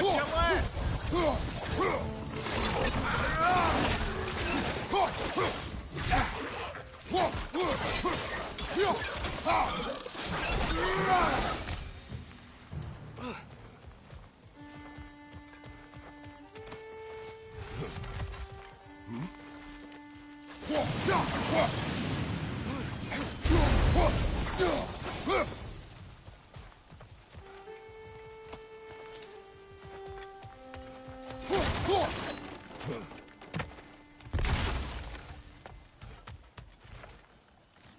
Watch your left!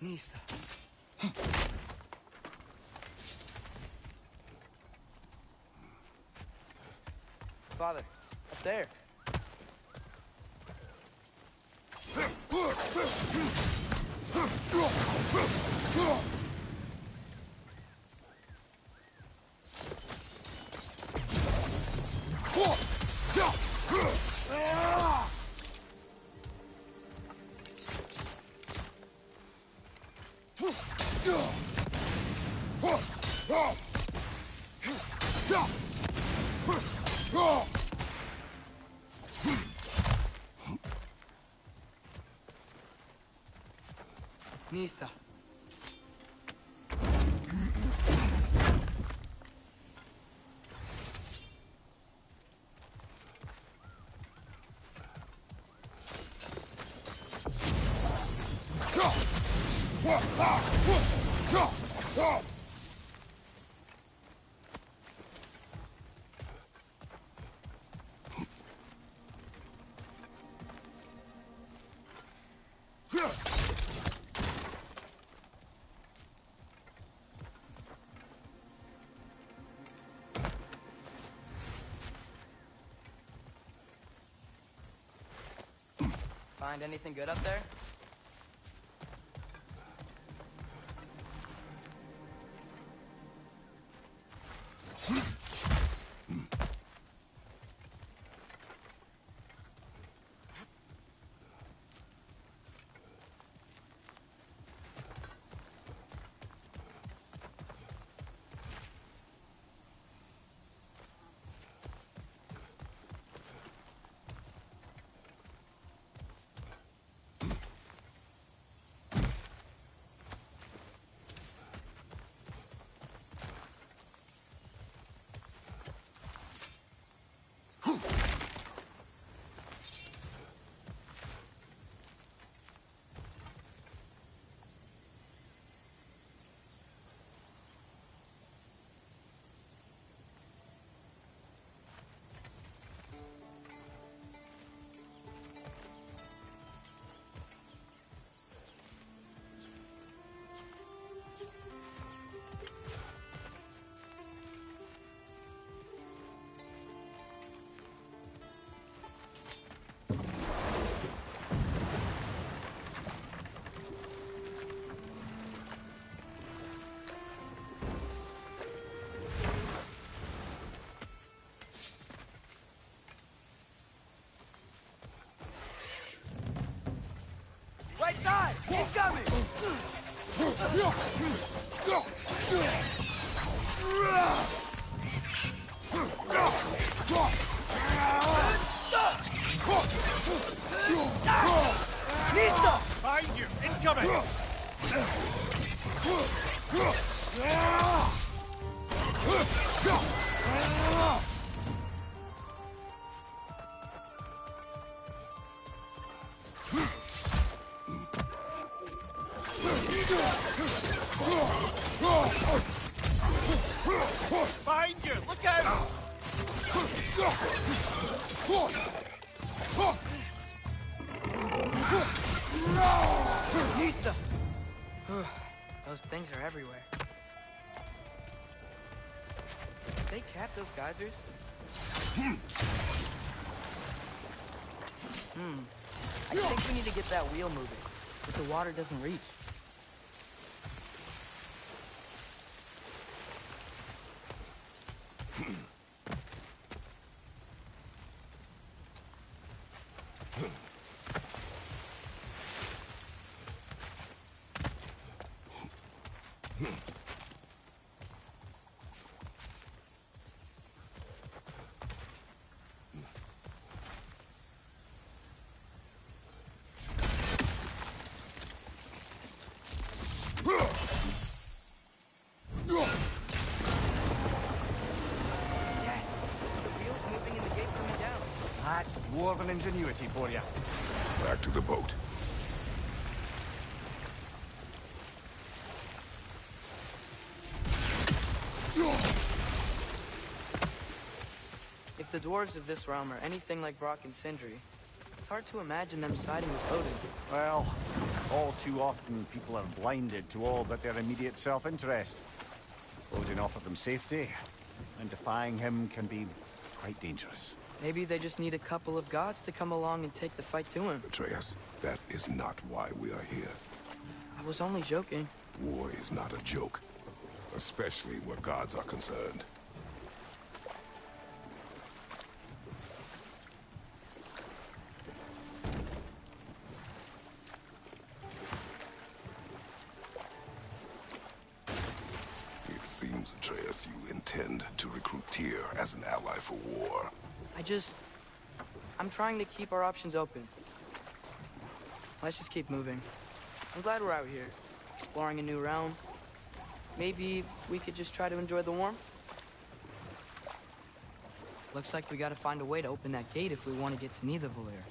Nista. Father, up there. Nista. Find anything good up there? Right side! He's coming! Nista! Behind you! Incoming! Behind you! Look out! Nista! Those things are everywhere. Did they cap those geysers? I think we need to get that wheel moving, but the water doesn't reach. Dwarven ingenuity for you. Back to the boat. If the dwarves of this realm are anything like Brock and Sindri, it's hard to imagine them siding with Odin. Well, all too often people are blinded to all but their immediate self-interest. Odin offered them safety, and defying him can be quite dangerous. Maybe they just need a couple of gods to come along and take the fight to him. Atreus, that is not why we are here. I was only joking. War is not a joke, especially where gods are concerned. It seems, Atreus, you intend to recruit Tyr as an ally for war. I'm trying to keep our options open. Let's just keep moving. I'm glad we're out here, exploring a new realm. Maybe we could just try to enjoy the warmth? Looks like we gotta find a way to open that gate if we want to get to Nidavellir.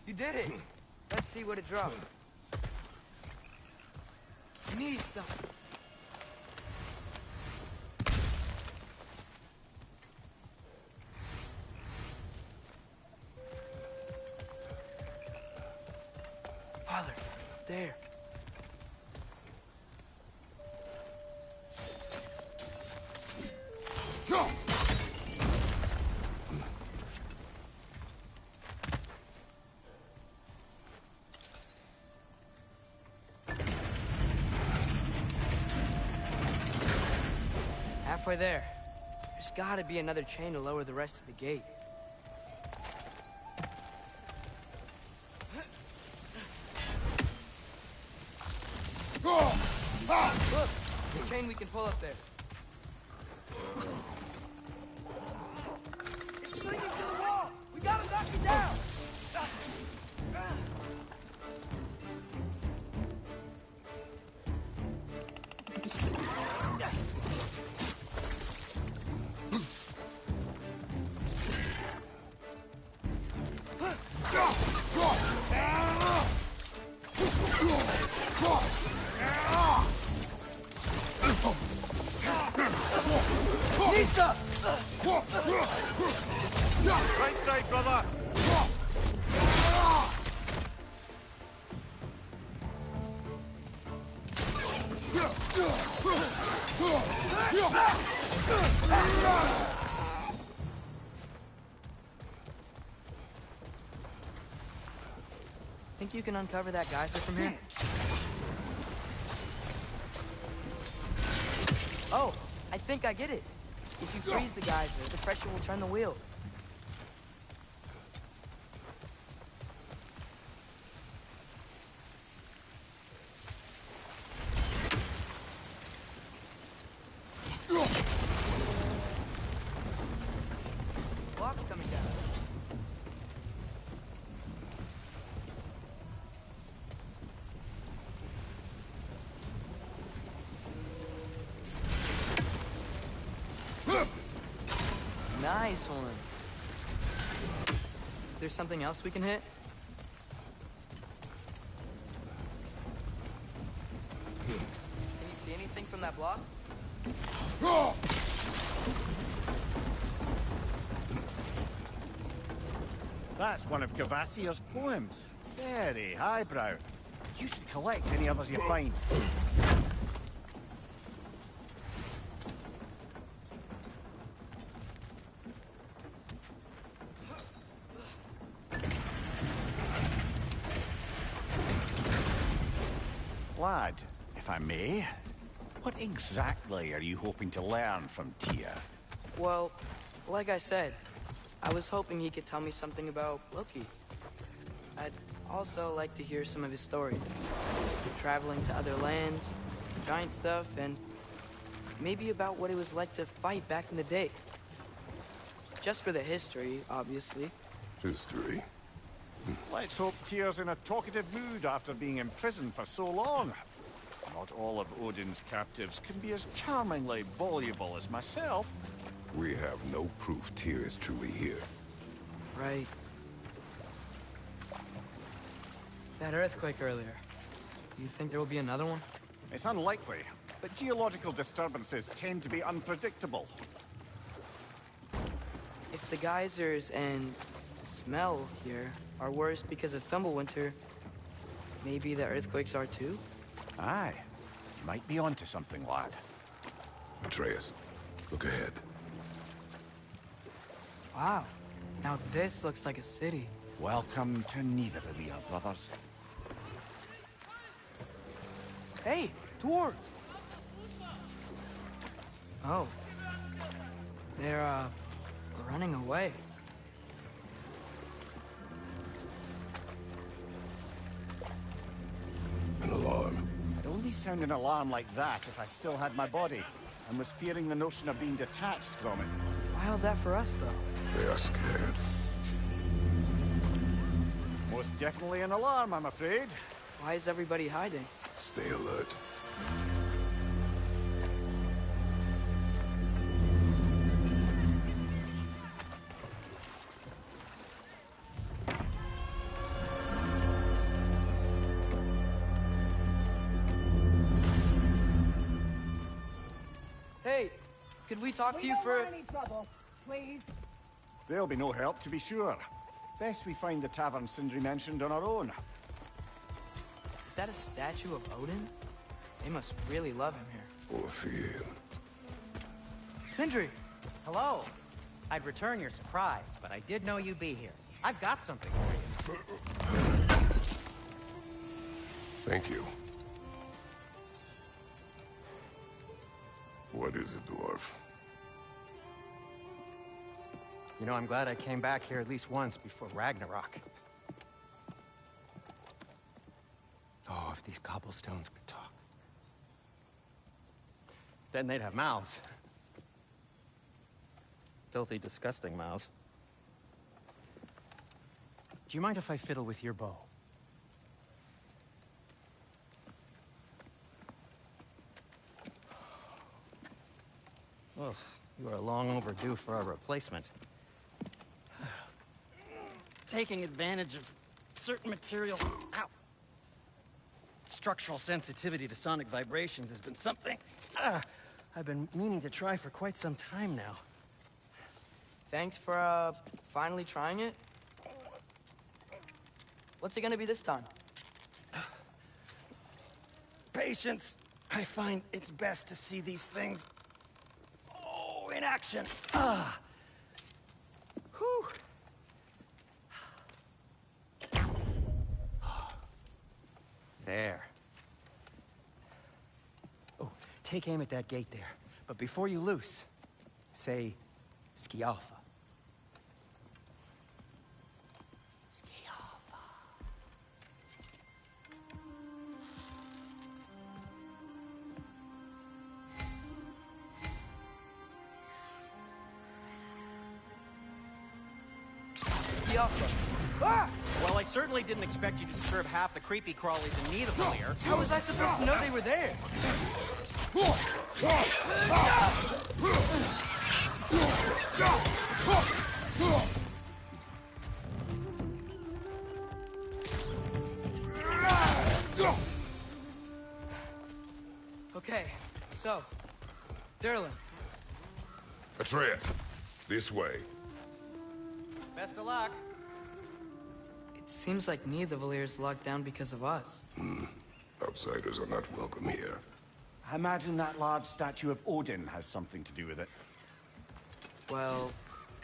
You did it! Let's see what it dropped. Need stuff. Father, there. Halfway there. There's gotta be another chain to lower the rest of the gate. Look! The chain we can pull up there. It's clinging to the wall! We gotta knock it down! Right side, brother! Think you can uncover that geyser from here? Oh, I think I get it. If you freeze the geyser, the pressure will turn the wheel. Block's coming down. Nice one. Is there something else we can hit? Can you see anything from that block? That's one of Kvasir's poems. Very highbrow. You should collect any others you find. Lad, if I may. What exactly are you hoping to learn from Tyr? Well, like I said, I was hoping he could tell me something about Loki. I'd also like to hear some of his stories. Traveling to other lands, giant stuff, and maybe about what it was like to fight back in the day. Just for the history, obviously. History. Let's hope Tyr's in a talkative mood after being imprisoned for so long. Not all of Odin's captives can be as charmingly voluble as myself. We have no proof Tyr is truly here. Right. That earthquake earlier. Do you think there will be another one? It's unlikely, but geological disturbances tend to be unpredictable. If the geysers and smell here are worse because of Fimbulwinter, maybe the earthquakes are too? Aye. You might be onto something, lad. Atreus, look ahead. Wow. Now this looks like a city. Welcome to Nidavellir, brothers. Hey, dwarves! Oh. They're, running away. An alarm. I'd only sound an alarm like that if I still had my body, and was fearing the notion of being detached from it. Wild that for us, though. They are scared. Most definitely an alarm, I'm afraid. Why is everybody hiding? Stay alert. Hey, could we talk to you for... We don't want any trouble, please. There'll be no help, to be sure. Best we find the tavern Sindri mentioned on our own. Is that a statue of Odin? They must really love him here. Orpheum. Sindri! Hello. I'd return your surprise, but I did know you'd be here. I've got something for you. Thank you. What is it, dwarf? You know, I'm glad I came back here at least once before Ragnarok. Oh, if these cobblestones could talk. Then they'd have mouths. Filthy, disgusting mouths. Do you mind if I fiddle with your bow? Oh, you are long overdue for a replacement. Taking advantage of certain material... Ow! Structural sensitivity to sonic vibrations has been something I've been meaning to try for quite some time now. Thanks for, finally trying it. What's it gonna be this time? Patience. I find it's best to see these things... Oh, in action. Ah! Whew! There. Oh, take aim at that gate there. But before you loose, say, Skialfa. Skialfa. Skialfa. Ah! Well, I certainly didn't expect you to disturb half the creepy crawlies in Nidavellir. How was I supposed to know they were there? Okay, so, Derlin. Atreus, this way. Best of luck. It seems like Nidavellir's locked down because of us. Outsiders are not welcome here. I imagine that large statue of Odin has something to do with it. Well,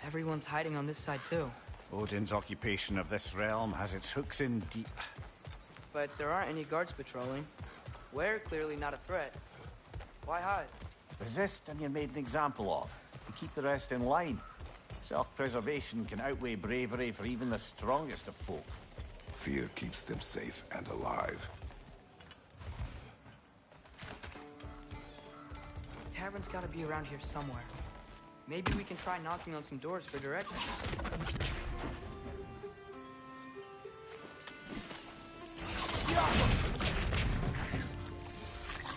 everyone's hiding on this side too. Odin's occupation of this realm has its hooks in deep. But there aren't any guards patrolling. We're clearly not a threat. Why hide? Resist and you're made an example of, to keep the rest in line. Self-preservation can outweigh bravery for even the strongest of folk. Fear keeps them safe and alive. Tavern's gotta be around here somewhere. Maybe we can try knocking on some doors for directions.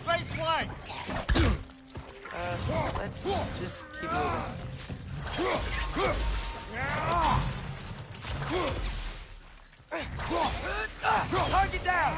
Right flank! Let's just keep moving. Target down!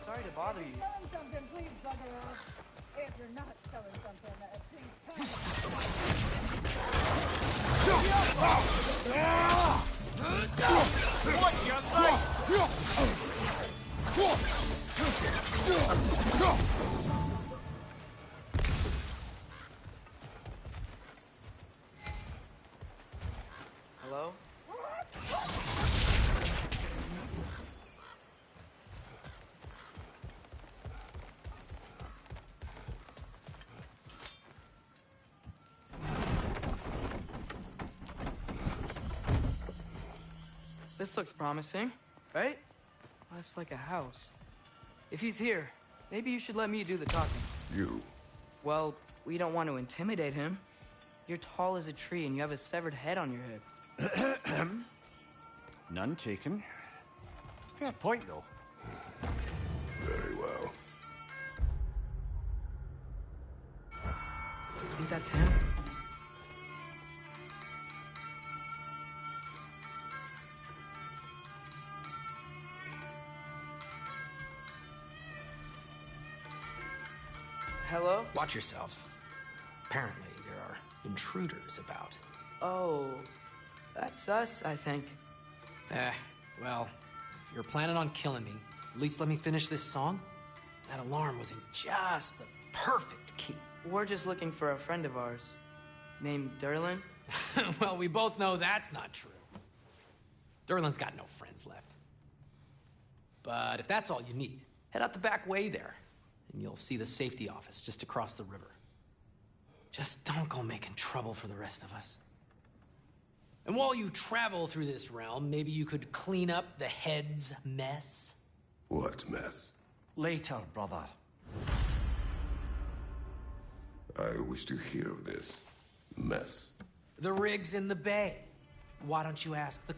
Sorry to bother you. Selling something, please, bugger. If you're not selling something, please Watch your face! Hello? This looks promising, right? That's like a house. If he's here, maybe you should let me do the talking. You. Well, we don't want to intimidate him. You're tall as a tree and you have a severed head on your head. None taken. Fair point, though. Very well. You think that's him? Hello? Watch yourselves. Apparently, there are intruders about. Oh, that's us, I think. Well, if you're planning on killing me, at least let me finish this song. That alarm was in just the perfect key. We're just looking for a friend of ours named Derlin. Well, we both know that's not true. Derlin's got no friends left. But if that's all you need, head out the back way there, and you'll see the safety office just across the river. Just don't go making trouble for the rest of us. And while you travel through this realm, maybe you could clean up the head's mess? What mess? Later, brother. I wish to hear of this mess. The rig's in the bay. Why don't you ask the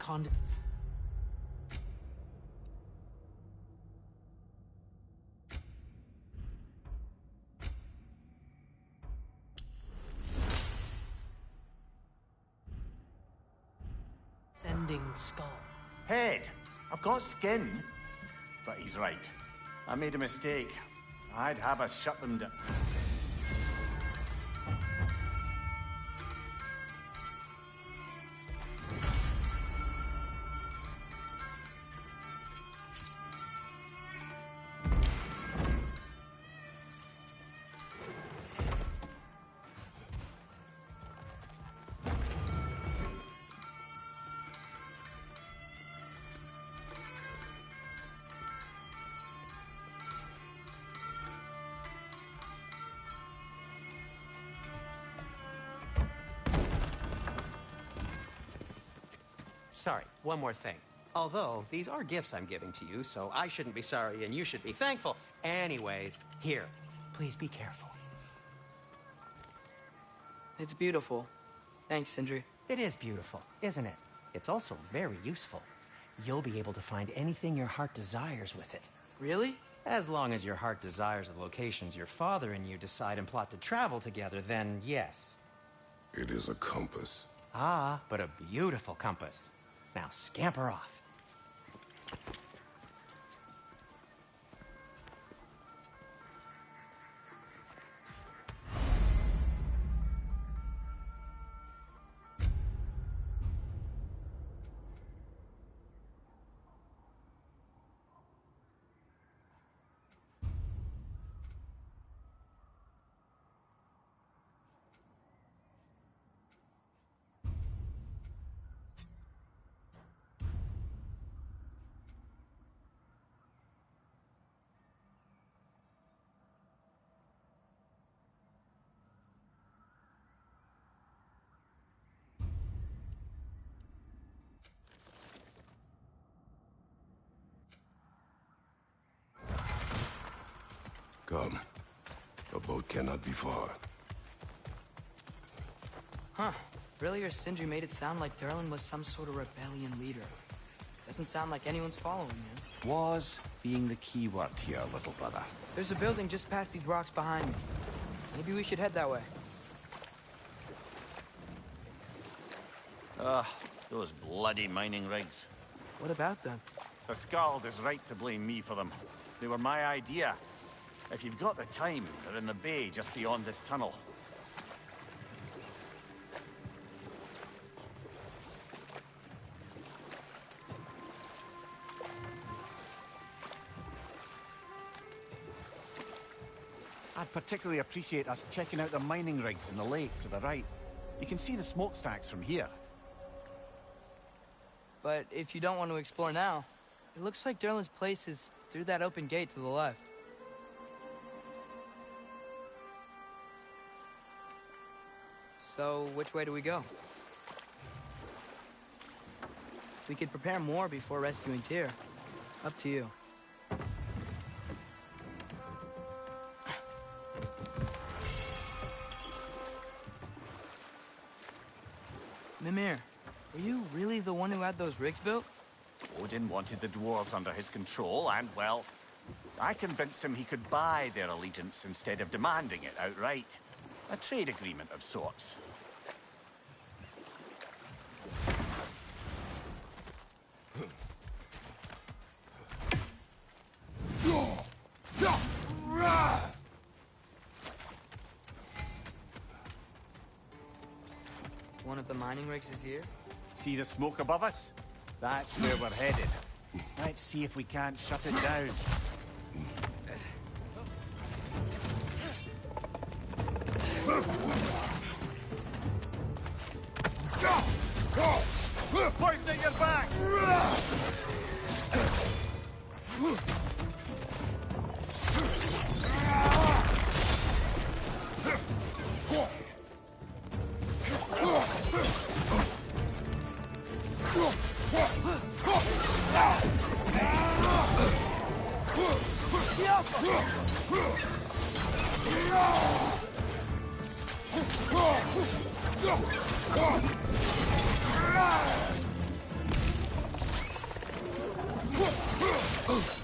Sending skull. Head. I've got skin. But he's right. I made a mistake. I'd have us shut them down. Sorry, one more thing. Although, these are gifts I'm giving to you, so I shouldn't be sorry and you should be thankful. Anyways, here, please be careful. It's beautiful. Thanks, Sindri. It is beautiful, isn't it? It's also very useful. You'll be able to find anything your heart desires with it. Really? As long as your heart desires the locations your father and you decide and plot to travel together, then yes. It is a compass. Ah, but a beautiful compass. Now scamper off. Come. A boat cannot be far. Huh. Earlier, Sindri made it sound like Durlin was some sort of rebellion leader. Doesn't sound like anyone's following him. Was being the key word here, little brother. There's a building just past these rocks behind me. Maybe we should head that way. Those bloody mining rigs. What about them? The Skald is right to blame me for them. They were my idea. If you've got the time, they're in the bay just beyond this tunnel. I'd particularly appreciate us checking out the mining rigs in the lake to the right. You can see the smokestacks from here. But if you don't want to explore now, it looks like Durlin's place is through that open gate to the left. So, which way do we go? We could prepare more before rescuing Tyr. Up to you. Mimir, were you really the one who had those rigs built? Odin wanted the dwarves under his control, and, well, I convinced him he could buy their allegiance instead of demanding it outright. A trade agreement of sorts. One of the mining rigs is here? See the smoke above us? That's where we're headed. Let's see if we can't shut it down. Pointing your back!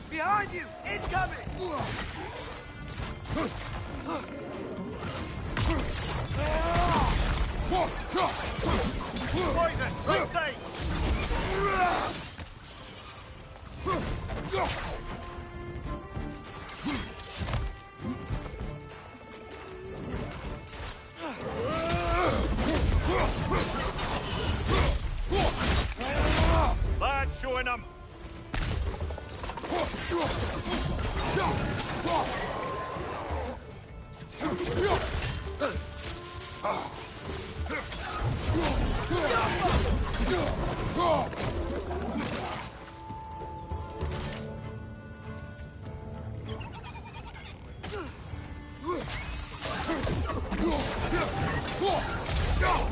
Behind you! Incoming! Poison! Right side! Bad showing them!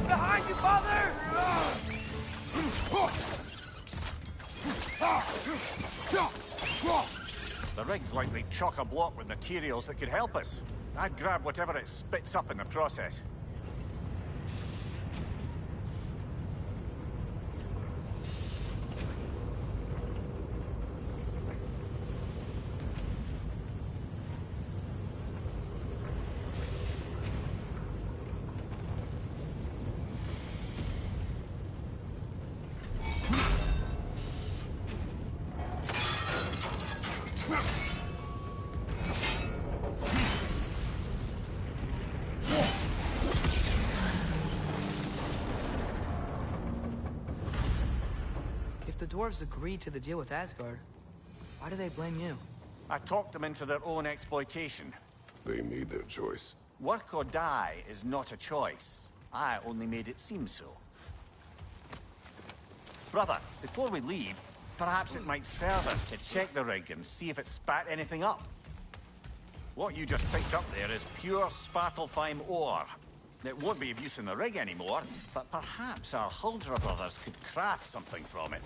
Behind you, father! The rig's likely chock-a-block with materials that could help us. I'd grab whatever it spits up in the process. the dwarves agreed to the deal with Asgard, why do they blame you? I talked them into their own exploitation. They made their choice. Work or die is not a choice. I only made it seem so. Brother, before we leave, perhaps it might serve us to check the rig and see if it spat anything up. What you just picked up there is pure Svartalfheim ore. It won't be of use in the rig anymore, but perhaps our Huldra brothers could craft something from it.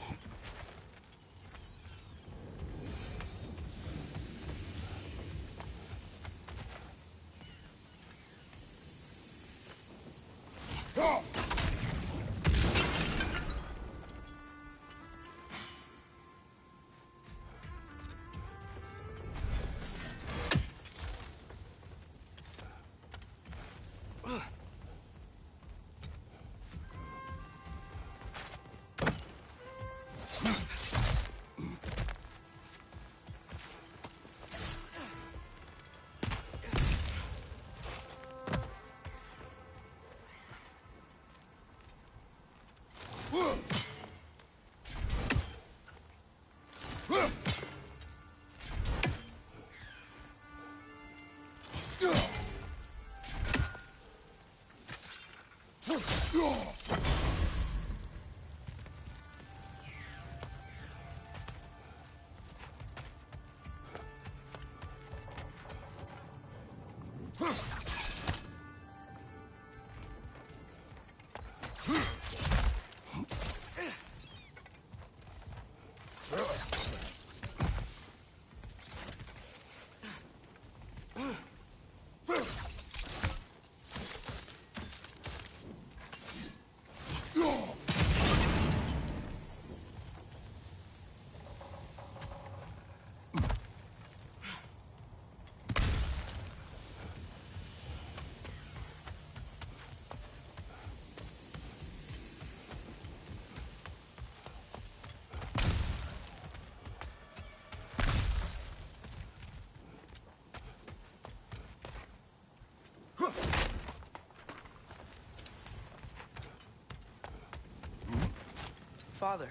Father,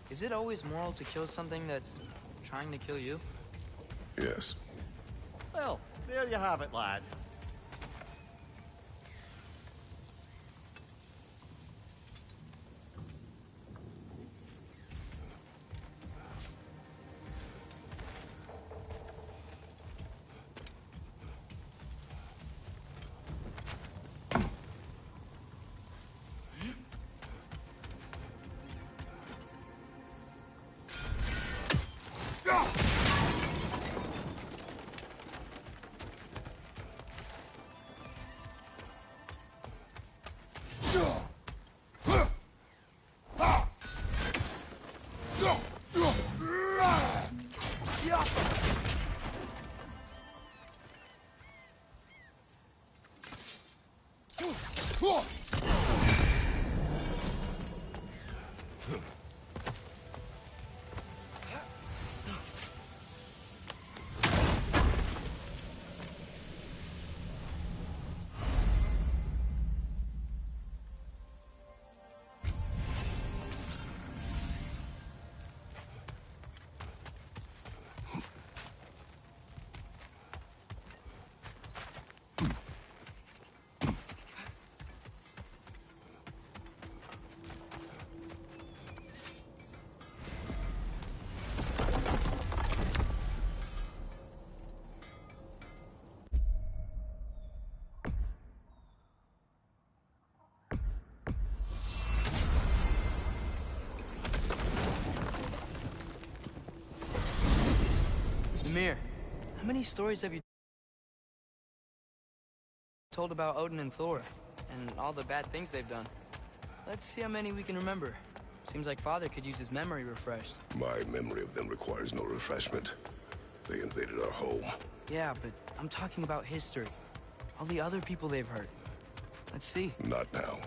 is it always moral to kill something that's trying to kill you? Yes. Well, there you have it, lad. Mimir, how many stories have you told about Odin and Thor, and all the bad things they've done? Let's see how many we can remember. Seems like Father could use his memory refreshed. My memory of them requires no refreshment. They invaded our home. Yeah, but I'm talking about history. All the other people they've hurt. Let's see. Not now.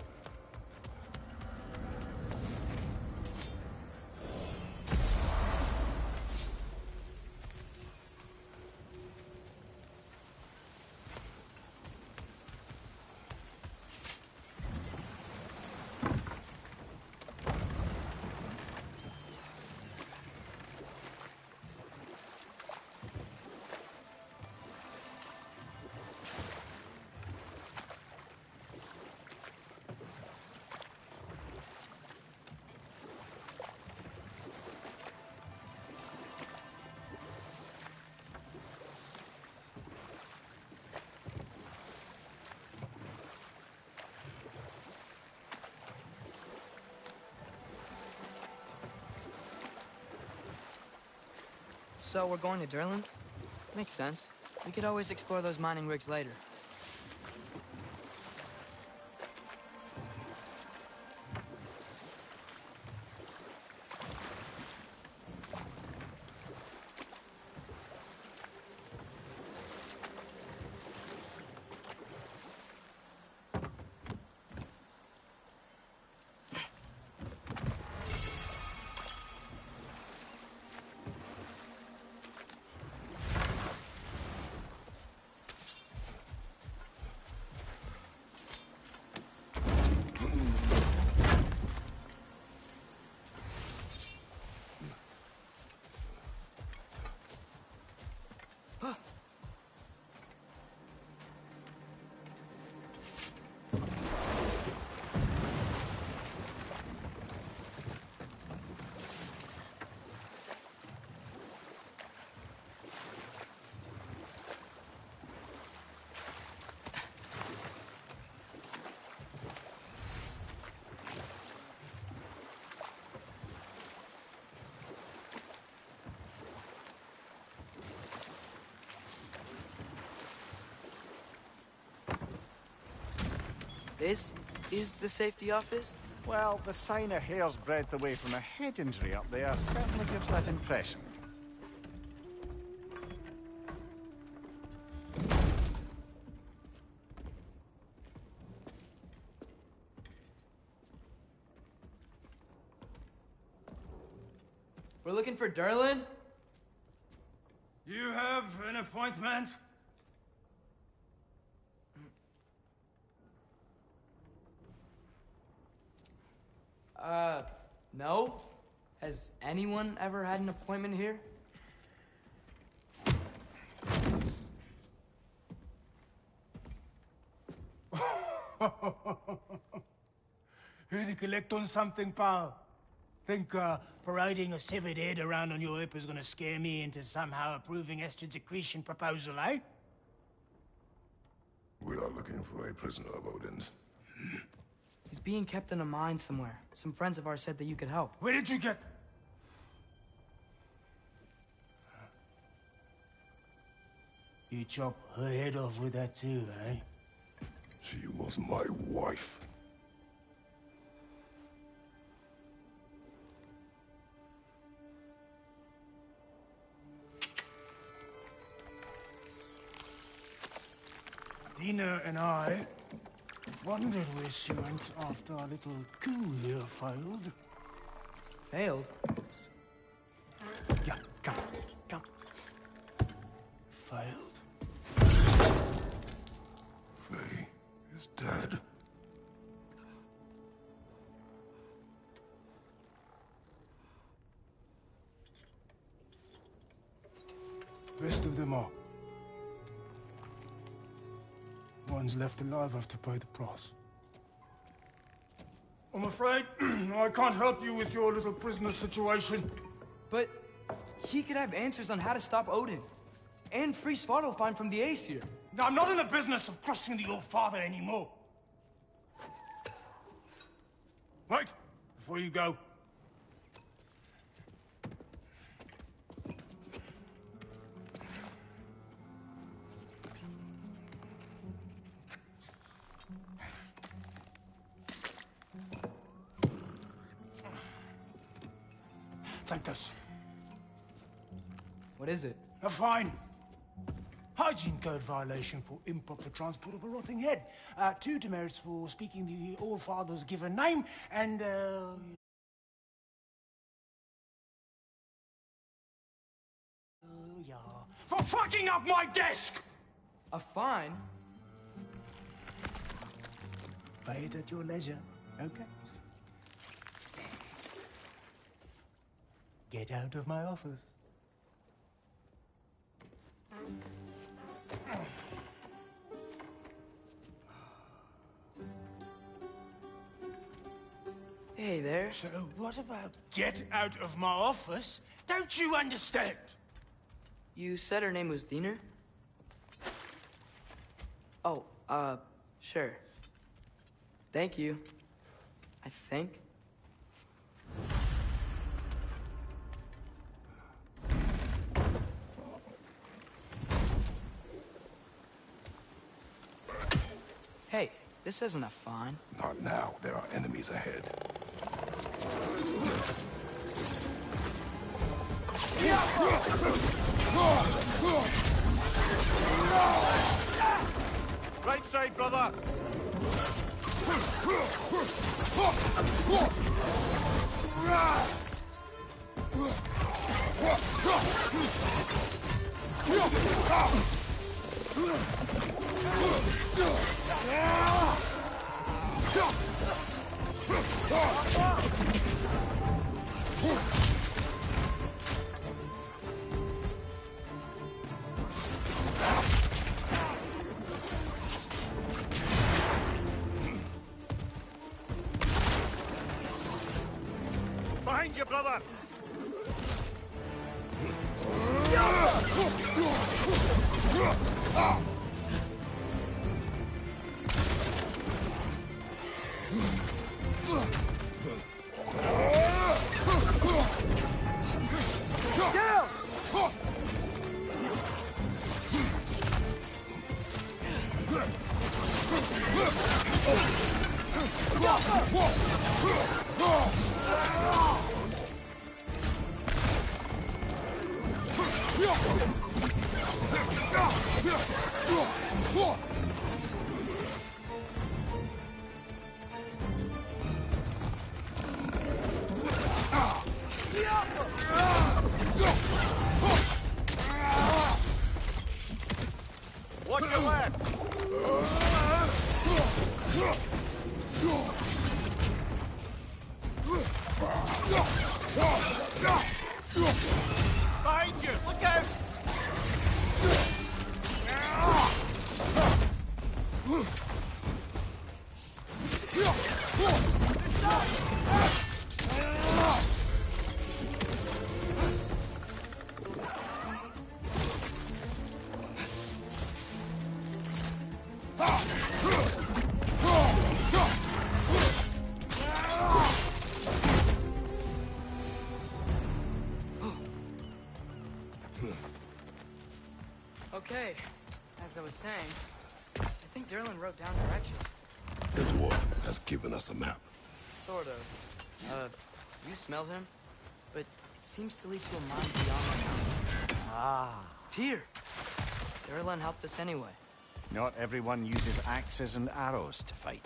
So we're going to Durlin's? Makes sense. We could always explore those mining rigs later. This is the safety office? Well, the sign a hair's breadth away from a head injury up there certainly gives that impression. We're looking for Durlin? You have an appointment? No? Has anyone ever had an appointment here? Here to collect on something, pal? Think, parading a severed head around on your hip is gonna scare me into somehow approving Estrid's accretion proposal, eh? We are looking for a prisoner of Odin's. He's being kept in a mine somewhere. Some friends of ours said that you could help. Where did you get... You chop her head off with that too, eh? She was my wife. Dina and I wondered where she went after our little coup here failed. Failed? Yeah, come. Failed. Faye is dead. Rest of them are. One's left alive have to pay the price. I'm afraid I can't help you with your little prisoner situation. But he could have answers on how to stop Odin. And free Svartalfheim from the Aesir. Now, I'm not in the business of crossing the All-Father anymore. Wait, before you go. Take this. What is it? A fine. Hygiene code violation for improper transport of a rotting head. 2 demerits for speaking the All-Father's given name, and, yeah. For fucking up my desk! A fine? Pay it at your leisure, okay? Get out of my office. Hey there. So what about get out of my office? Don't you understand? You said her name was Diener? Oh, sure. Thank you. I think. Hey, this isn't a fine. Not now. There are enemies ahead. Right side, brother! Behind you, brother! Watch your left! Behind you! Look out! Okay, as I was saying, I think Derlin wrote down directions. The dwarf has given us a map. Sort of. You smelled him? But it seems to lead to a mine beyond the mountain. Ah. Tyr! Derlin helped us anyway. Not everyone uses axes and arrows to fight.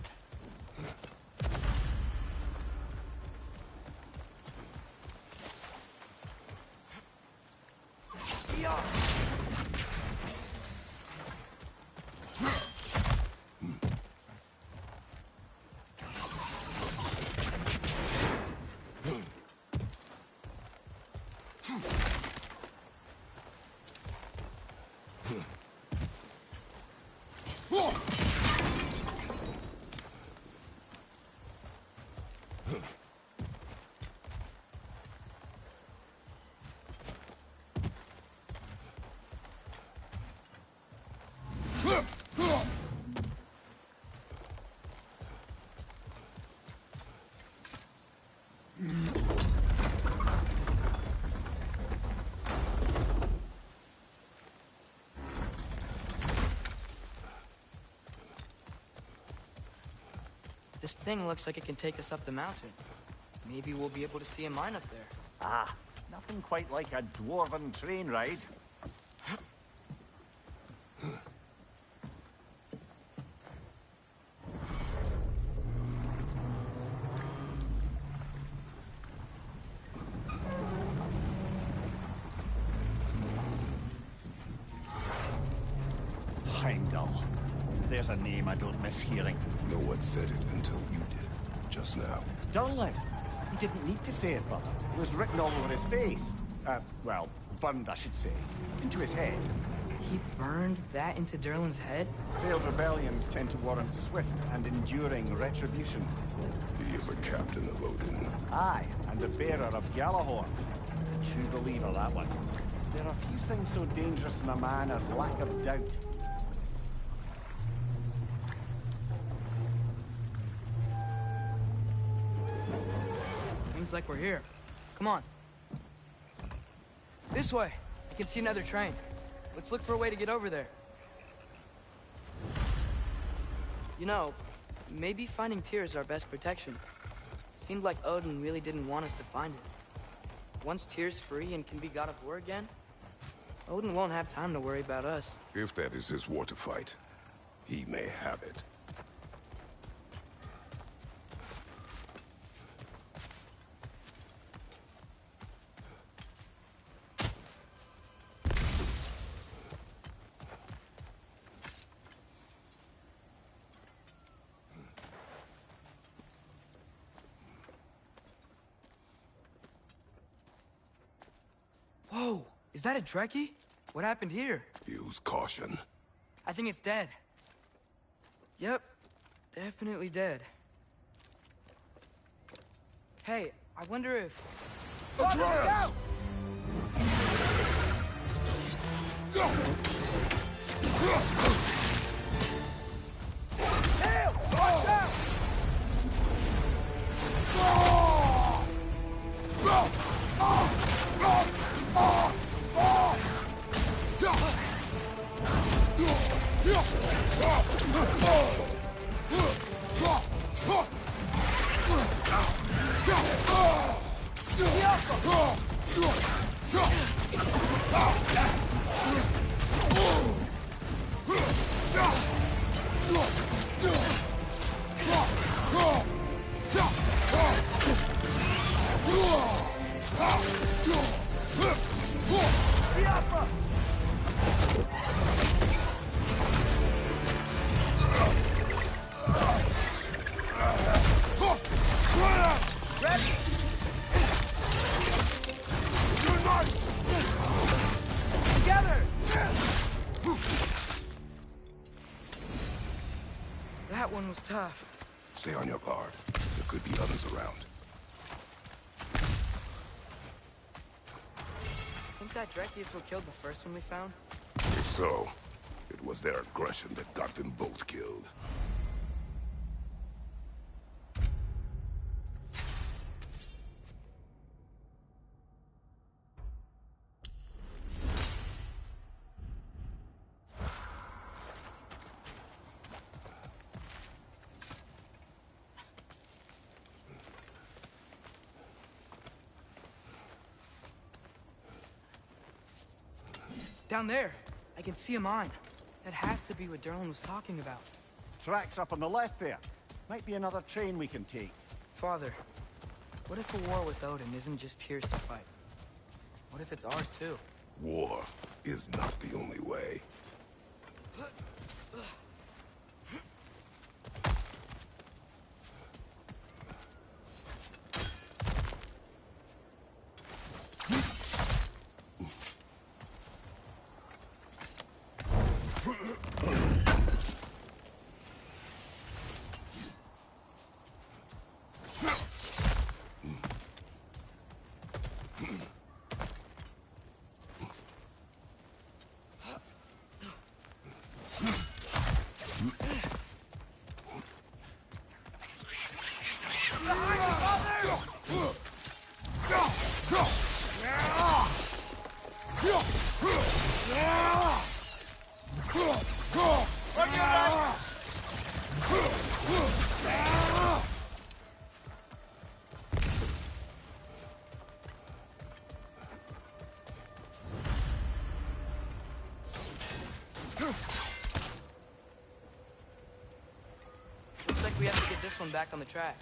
This thing looks like it can take us up the mountain. Maybe we'll be able to see a mine up there. Ah, nothing quite like a dwarven train ride. Heimdall. There's a name I don't miss hearing. No one said it until you did, just now. Durlin. He didn't need to say it, brother. It was written all over his face. Well, burned, I should say. Into his head. He burned that into Derlin's head? Failed rebellions tend to warrant swift and enduring retribution. He is a captain of Odin. Aye, and the bearer of Galahorn. A true believer, that one. There are few things so dangerous in a man as lack of doubt. Seems like we're here. Come on. This way. I can see another train. Let's look for a way to get over there. You know, maybe finding Tyr is our best protection. Seemed like Odin really didn't want us to find it. Once Tyr's free and can be god of war again, Odin won't have time to worry about us. If that is his war to fight, he may have it. Whoa! Is that a Trekkie? What happened here? Use caution. I think it's dead. Yep. Definitely dead. Hey, I wonder if... Atreus! Tail! Watch out! That one was tough. Stay on your guard. There could be others around. Think that Trekkie is what killed the first one we found? If so, it was their aggression that got them both killed. Down there. I can see a mine. That has to be what Derlin was talking about. Tracks up on the left there. Might be another train we can take. Father, what if a war with Odin isn't just Tyr's to fight? What if it's ours too? War is not the only way. Looks like we have to get this one back on the track.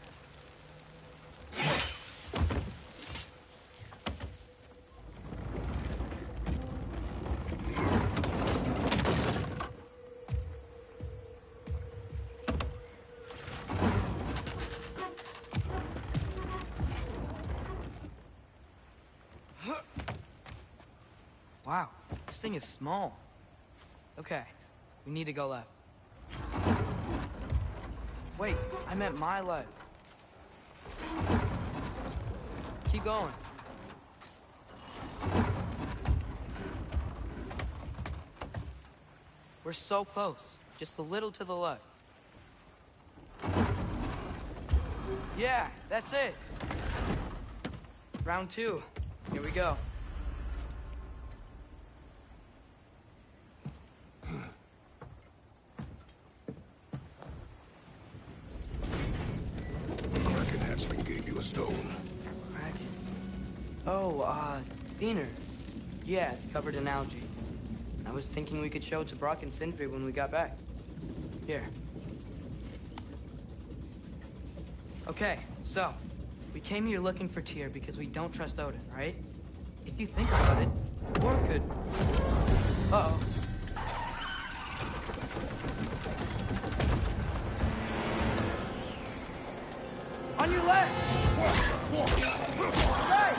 Wow, this thing is small. Okay, we need to go left. Wait, I meant my left. Keep going. We're so close. Just a little to the left. Yeah, that's it. Round 2. Here we go. stone? Kraken. Oh, Diener. Yeah, it's covered in algae. I was thinking we could show it to Brock and Sindri when we got back. Here. Okay, so, we came here looking for Tyr because we don't trust Odin, right? If you think about it, war could... Uh-oh. On your left! Right!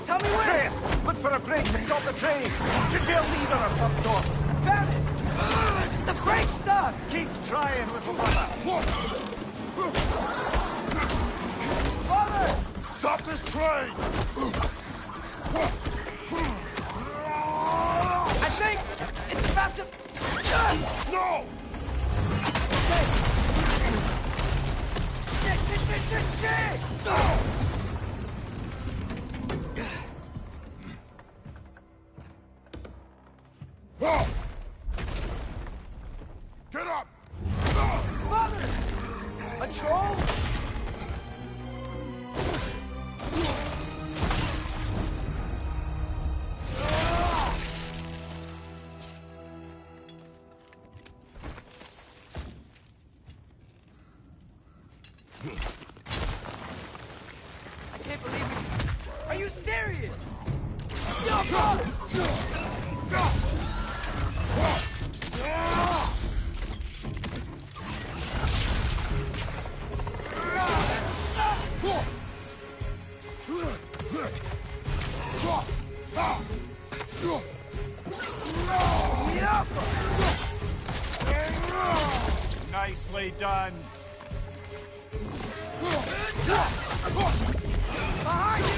Tell me where! Atreus, look for a break to stop the train. Should be a leader of some sort. Found it! The brake's stuck! Keep trying, little brother. Father! Stop this train! I think it's about to... No! Shit! Get up! Father! A troll? I can't believe it. Are you serious? No, God! Nicely done. Behind you!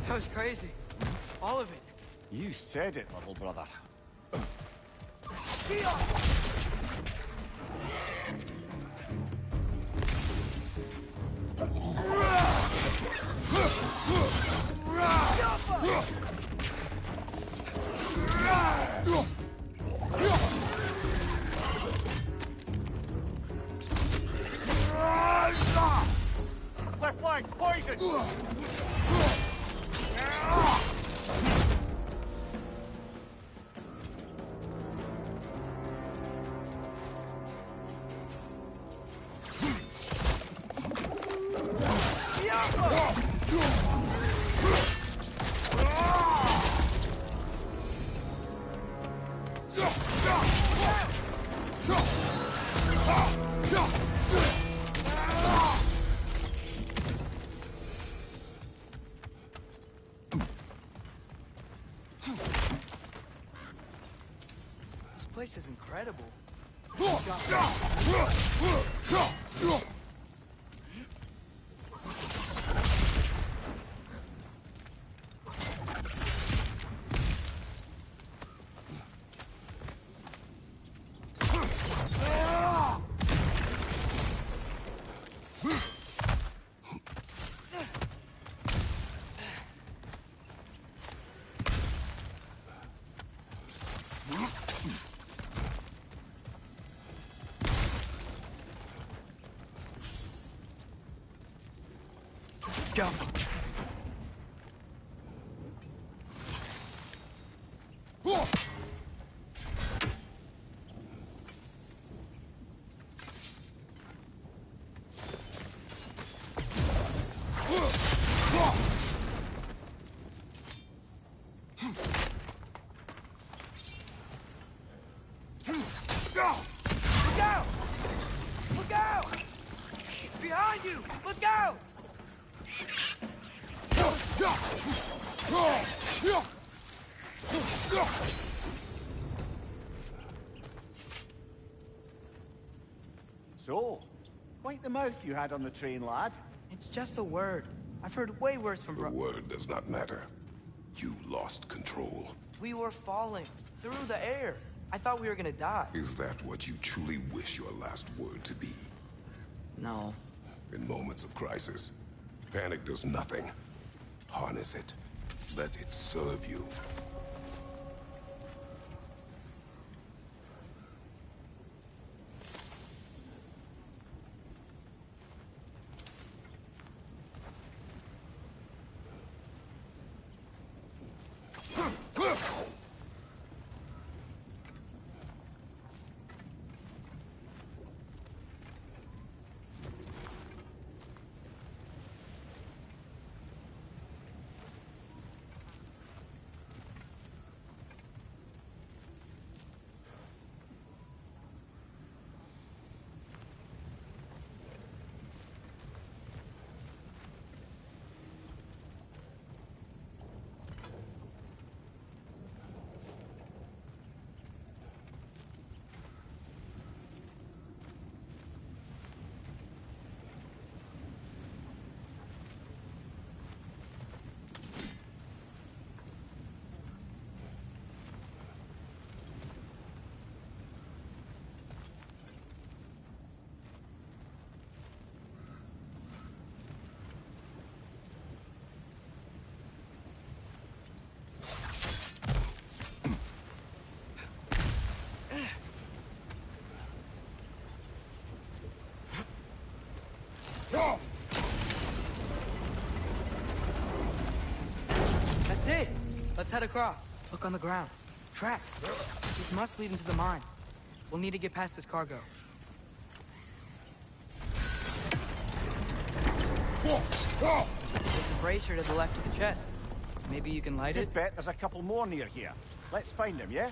That was crazy. All of it. You said it, little brother. Left flank, poison! This place is incredible. Go. Look out! Look out! Behind you! Look out! So, quite the mouth you had on the train, lad. It's just a word. I've heard way worse from The word does not matter. You lost control. We were falling through the air. I thought we were gonna die. Is that what you truly wish your last word to be? No. In moments of crisis, panic does nothing. Harness it. Let it serve you. That's it. Let's head across. Look on the ground. Tracks. These must lead into the mine. We'll need to get past this cargo. There's a bracer to the left of the chest. Maybe you can light it? Good bet there's a couple more near here. Let's find them, yeah?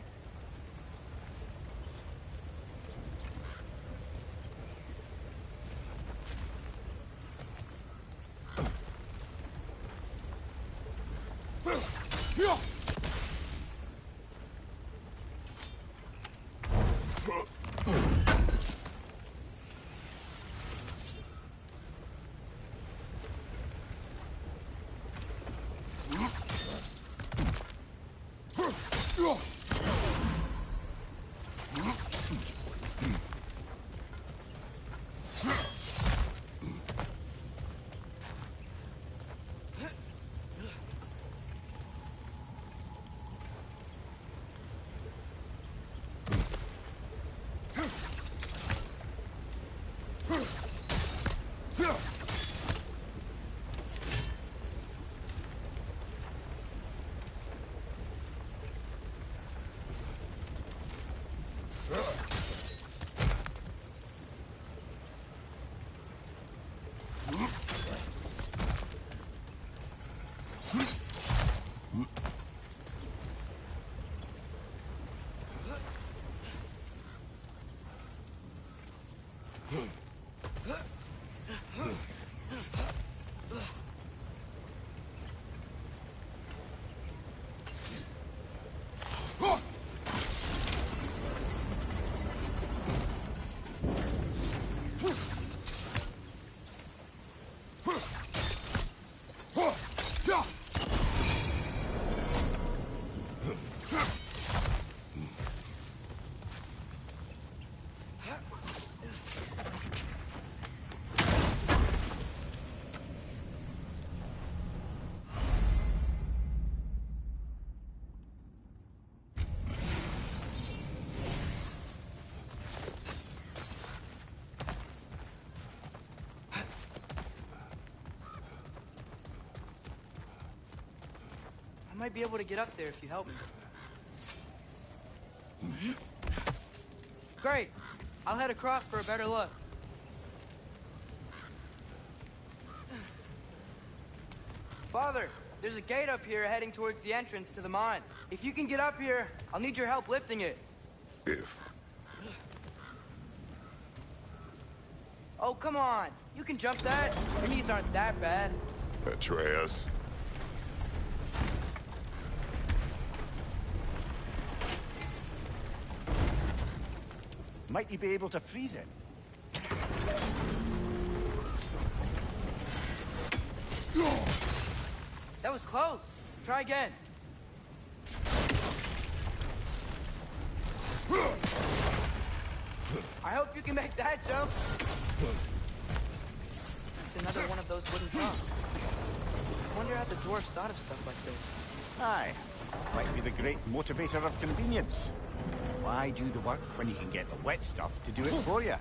I might be able to get up there if you help me. Great. I'll head across for a better look. Father, there's a gate up here heading towards the entrance to the mine. If you can get up here, I'll need your help lifting it. If. Oh, come on. You can jump that. Your knees aren't that bad. Atreus. Might you be able to freeze it? That was close. Try again. I hope you can make that jump. It's another one of those wooden props. I wonder how the dwarves thought of stuff like this. Aye. Might be the great motivator of convenience. Why do the work when you can get the wet stuff to do it for you?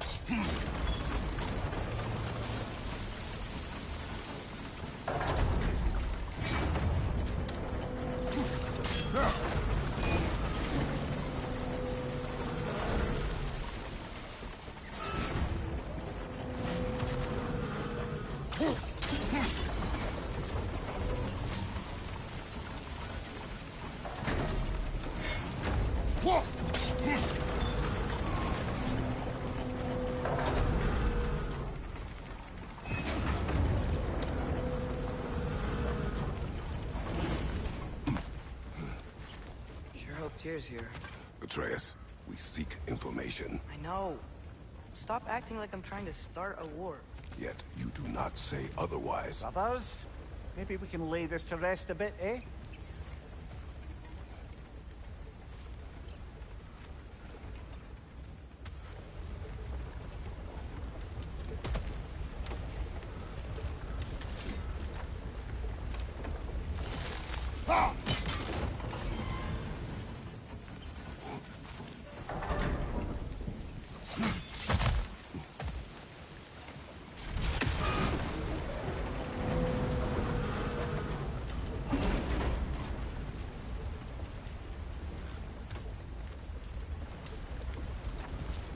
Tears here. Atreus, we seek information. I know. Stop acting like I'm trying to start a war. Yet you do not say otherwise. Brothers, maybe we can lay this to rest a bit, eh?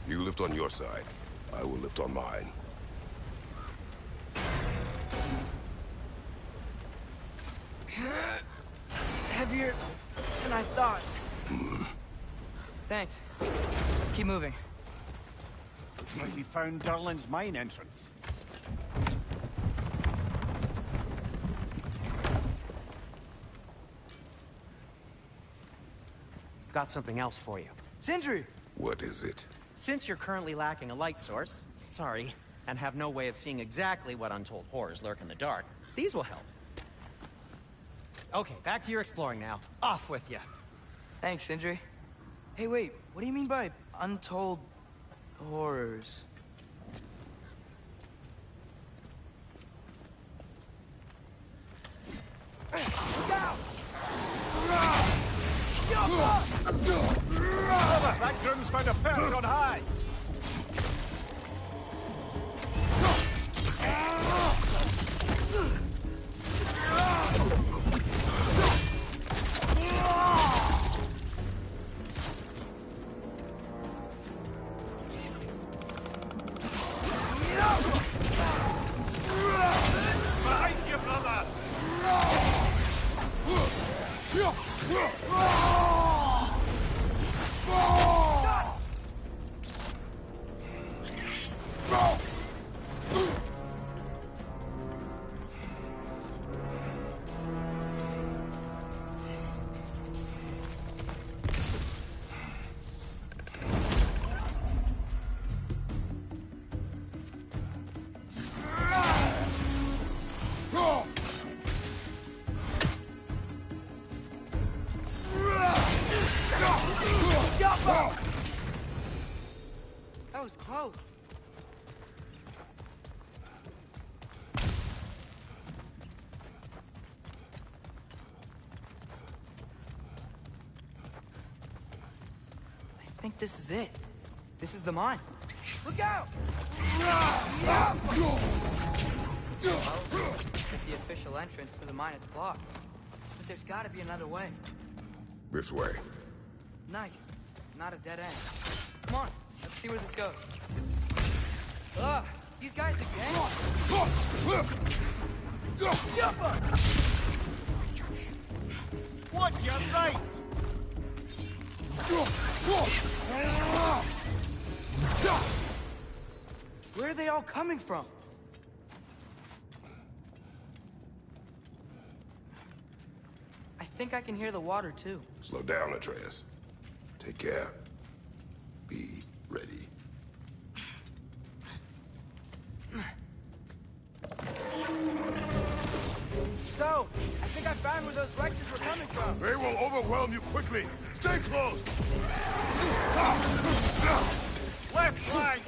You lift on your side. I will lift on mine. Heavier than I thought. Thanks. Let's keep moving. Looks like we found Durlin's mine entrance. Got something else for you. Sindri! What is it? Since you're currently lacking a light source, sorry, and have no way of seeing exactly what untold horrors lurk in the dark, these will help. Okay, back to your exploring now. Off with you. Thanks, Sindri. Hey, wait. What do you mean by untold horrors? That groom's found a perch on high! Behind you, brother! That was close. I think this is it. This is the mine. Look out! If the official entrance to the mine is blocked. But there's gotta be another way. This way. Nice. Not a dead end. Come on, let's see where this goes. Ugh, these guys again? Jump up! Watch your right! Where are they all coming from? I think I can hear the water, too. Slow down, Atreus. Take care. Be ready. So, I think I found find where those wretches were coming from. They will overwhelm you quickly. Stay close. Left flank!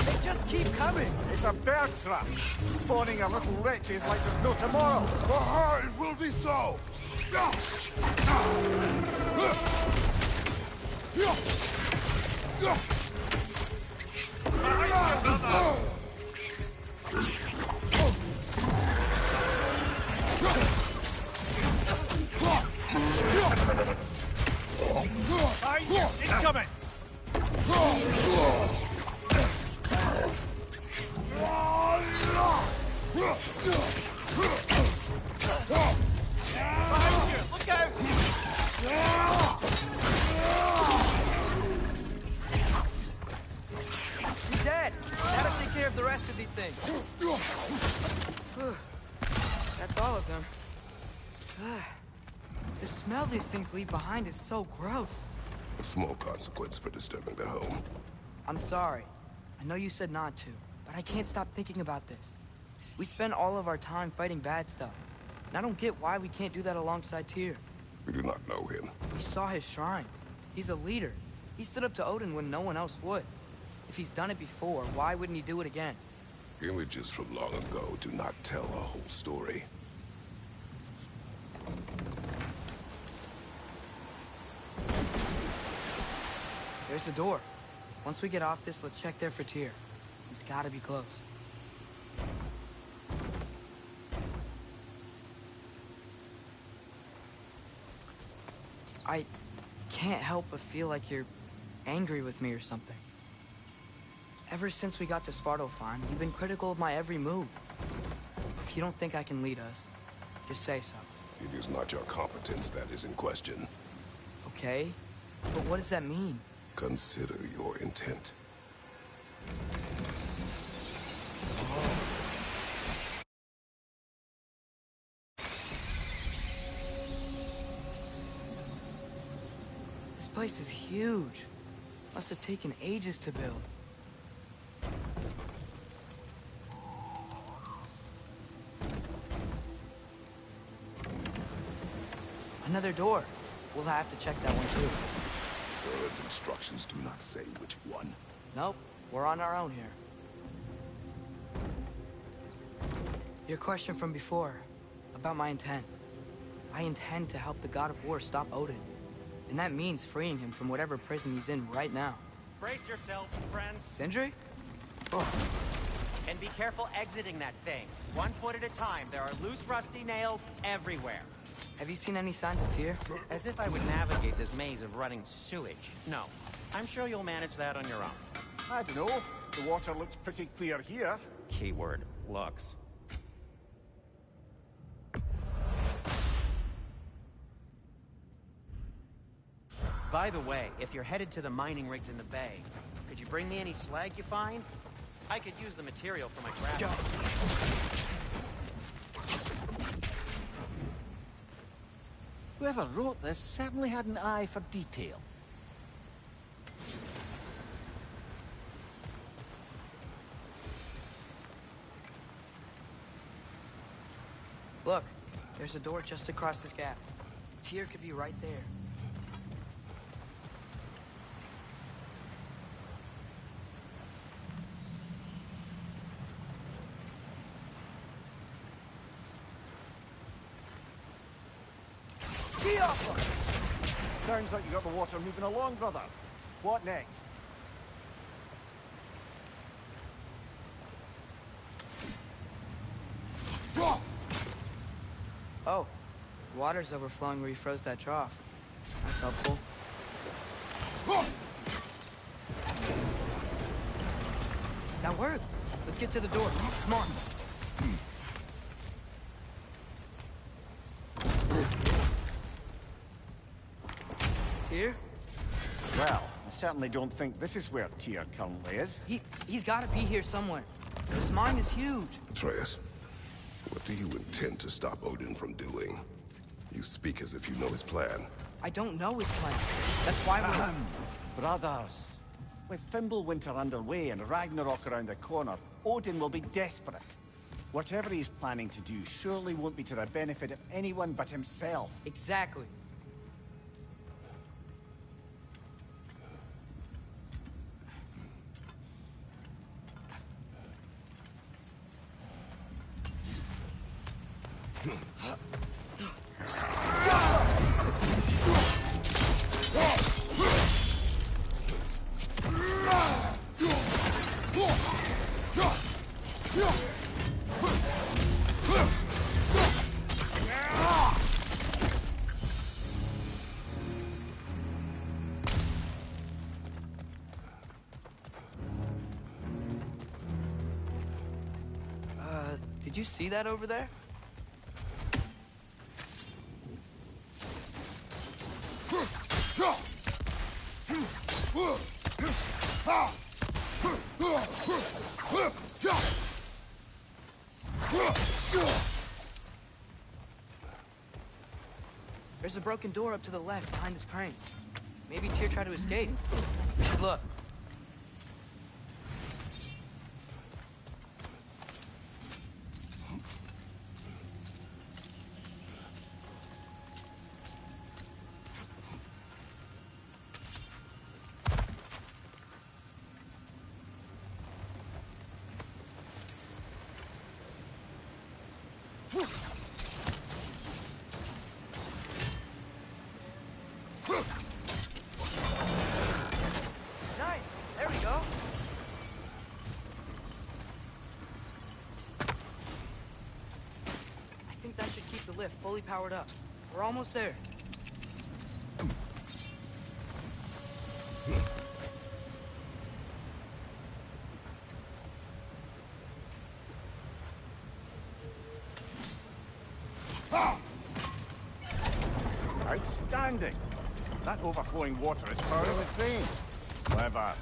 They just keep coming. It's a bear trap, spawning a little wretches like there's no tomorrow. For her, it will be so. Incoming! Look out! He's dead. That'll take care of the rest of these things. That's all of them. The smell these things leave behind is so gross. A small consequence for disturbing their home. I'm sorry. I know you said not to, but I can't stop thinking about this. We spend all of our time fighting bad stuff, and I don't get why we can't do that alongside Tyr. We do not know him. We saw his shrines. He's a leader. He stood up to Odin when no one else would. If he's done it before, why wouldn't he do it again? Images from long ago do not tell a whole story. There's the door. Once we get off this, let's check there for Tyr. He's gotta be close. I can't help but feel like you're angry with me or something. Ever since we got to Svartalfheim, you've been critical of my every move. If you don't think I can lead us, just say so. It is not your competence that is in question. Okay? But what does that mean? Consider your intent. This place is huge. Must have taken ages to build. Another door. We'll have to check that one too. Bird's instructions do not say which one. Nope, we're on our own here. Your question from before, about my intent. I intend to help the God of War stop Odin. And that means freeing him from whatever prison he's in right now. Brace yourselves, friends, Sindri? and be careful exiting that thing. 1 foot at a time. There are loose, rusty nails everywhere. Have you seen any signs of Tyr? As if I would navigate this maze of running sewage. No. I'm sure you'll manage that on your own. I don't know. The water looks pretty clear here. Keyword, looks. By the way, if you're headed to the mining rigs in the bay, could you bring me any slag you find? I could use the material for my craft. Whoever wrote this certainly had an eye for detail. Look, there's a door just across this gap. Tyr could be right there. Sounds like you got the water moving along, brother. What next? Oh, water's overflowing where you froze that trough. That's helpful. That worked. Let's get to the door. Come on. Tyr? Well, I certainly don't think this is where Tyr currently is. He's got to be here somewhere. This mine is huge. Atreus, what do you intend to stop Odin from doing? You speak as if you know his plan. I don't know his plan. That's why we're... Brothers, With Fimbulwinter underway and Ragnarok around the corner, Odin will be desperate. Whatever he's planning to do surely won't be to the benefit of anyone but himself. Exactly. Did you see that over there? There's a broken door up to the left behind this crane. Maybe Tyr tried to escape. We should look. Nice. There we go. I think that should keep the lift fully powered up. We're almost there. Outstanding! That overflowing water is powering the crane. Clever.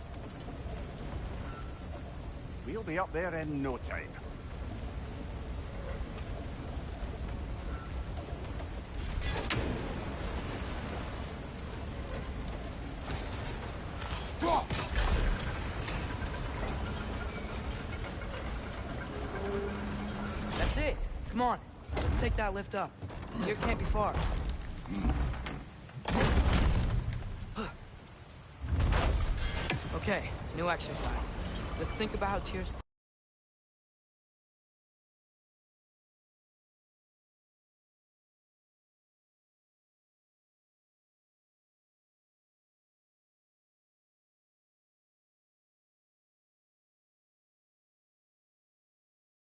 We'll be up there in no time. That's it. Come on. Let's take that lift up. Here can't be far. Okay, new exercise. Let's think about how Tyr's